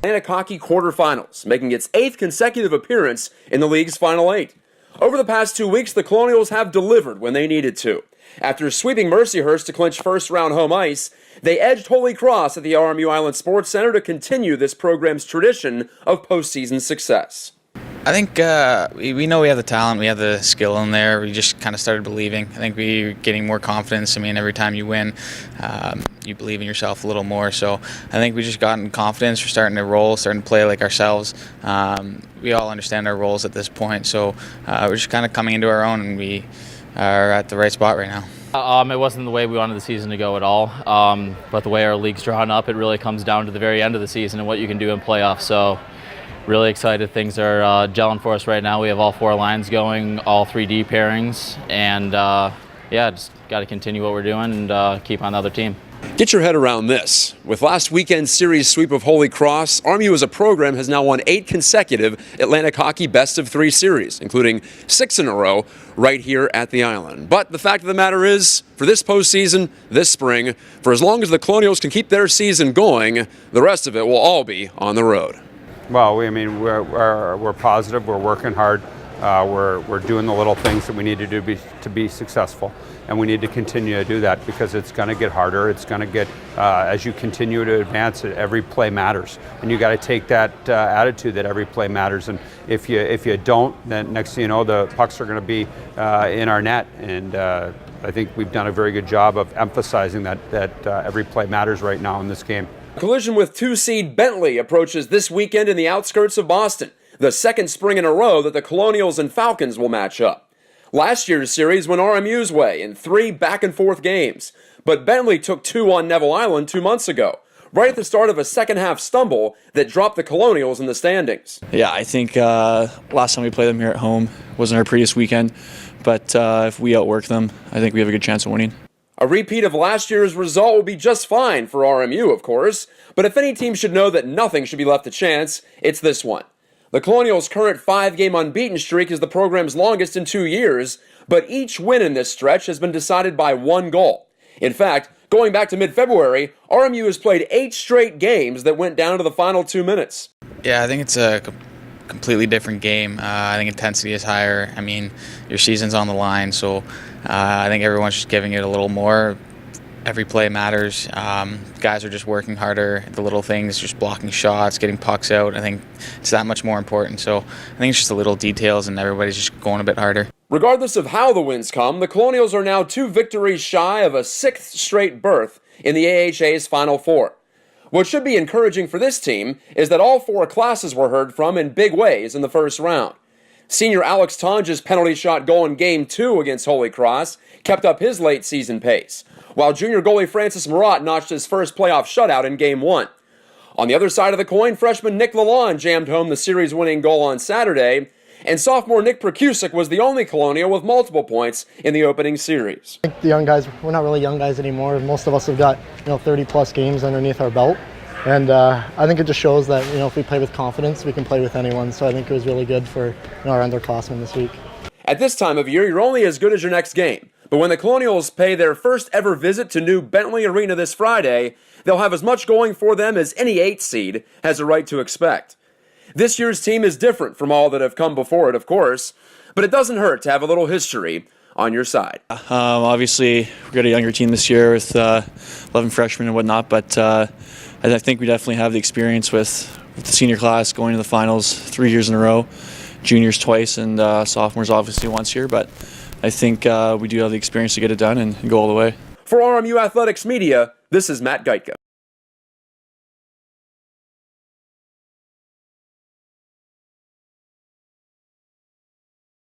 Atlantic Hockey quarterfinals, making its 8th consecutive appearance in the league's Final 8. Over the past 2 weeks, the Colonials have delivered when they needed to. After sweeping Mercyhurst to clinch first-round home ice, they edged Holy Cross at the RMU Island Sports Center to continue this program's tradition of postseason success. I think we know we have the talent, we have the skill in there. We just kind of started believing. I think we're getting more confidence. I mean, every time you win, you believe in yourself a little more. So I think we just gotten confidence. We're starting to roll, starting to play like ourselves. We all understand our roles at this point. So we're just kind of coming into our own, and we are at the right spot right now. It wasn't the way we wanted the season to go at all, but the way our league's drawn up, it really comes down to the very end of the season and what you can do in playoffs. So really excited. Things are gelling for us right now. We have all 4 lines going, all 3D pairings, and yeah, just got to continue what we're doing and keep on the other team. Get your head around this. With last weekend's series sweep of Holy Cross, RMU as a program has now won 8 consecutive Atlantic Hockey best-of-3 series, including 6 in a row right here at the Island. But the fact of the matter is, for this postseason, this spring, for as long as the Colonials can keep their season going, the rest of it will all be on the road. Well, we're positive. We're working hard. We're doing the little things that we need to do to be successful, and we need to continue to do that because it's going to get harder. It's going to get as you continue to advance. Every play matters, and you got to take that attitude that every play matters. And if you don't, then next thing you know, the pucks are going to be in our net. And I think we've done a very good job of emphasizing that every play matters right now in this game. A collision with 2-seed Bentley approaches this weekend in the outskirts of Boston, the second spring in a row that the Colonials and Falcons will match up. Last year's series went RMU's way in 3 back-and-forth games, but Bentley took 2 on Neville Island 2 months ago, right at the start of a second-half stumble that dropped the Colonials in the standings. Yeah, I think last time we played them here at home wasn't our prettiest weekend, but if we outwork them, I think we have a good chance of winning. A repeat of last year's result will be just fine for RMU, of course, but if any team should know that nothing should be left to chance, it's this one. The Colonials' current 5-game unbeaten streak is the program's longest in 2 years, but each win in this stretch has been decided by 1 goal. In fact, going back to mid-February, RMU has played 8 straight games that went down to the final 2 minutes. Yeah, I think it's a completely different game. I think intensity is higher. I mean, your season's on the line, so I think everyone's just giving it a little more. Every play matters. Guys are just working harder. The little things, just blocking shots, getting pucks out. I think it's that much more important. So I think it's just the little details, and everybody's just going a bit harder. Regardless of how the wins come, the Colonials are now 2 victories shy of a 6th straight berth in the AHA's Final 4. What should be encouraging for this team is that all 4 classes were heard from in big ways in the first round. Senior Alex Tonge's penalty shot goal in Game 2 against Holy Cross kept up his late season pace, while junior goalie Francis Marat notched his first playoff shutout in Game 1. On the other side of the coin, freshman Nick Lalonde jammed home the series-winning goal on Saturday, and sophomore Nick Prokusic was the only Colonial with multiple points in the opening series. I think the young guys, we're not really young guys anymore. Most of us have got 30-plus games underneath our belt. And I think it just shows that if we play with confidence, we can play with anyone. So I think it was really good for our underclassmen this week. At this time of year, you're only as good as your next game. But when the Colonials pay their first ever visit to new Bentley Arena this Friday, they'll have as much going for them as any 8 seed has a right to expect. This year's team is different from all that have come before it, of course, but it doesn't hurt to have a little history on your side. Obviously, we've got a younger team this year with 11 freshmen and whatnot, but I think we definitely have the experience with the senior class going to the finals 3 years in a row, juniors twice, and sophomores obviously once here, but I think we do have the experience to get it done and go all the way. For RMU Athletics Media, this is Matt Gajtka.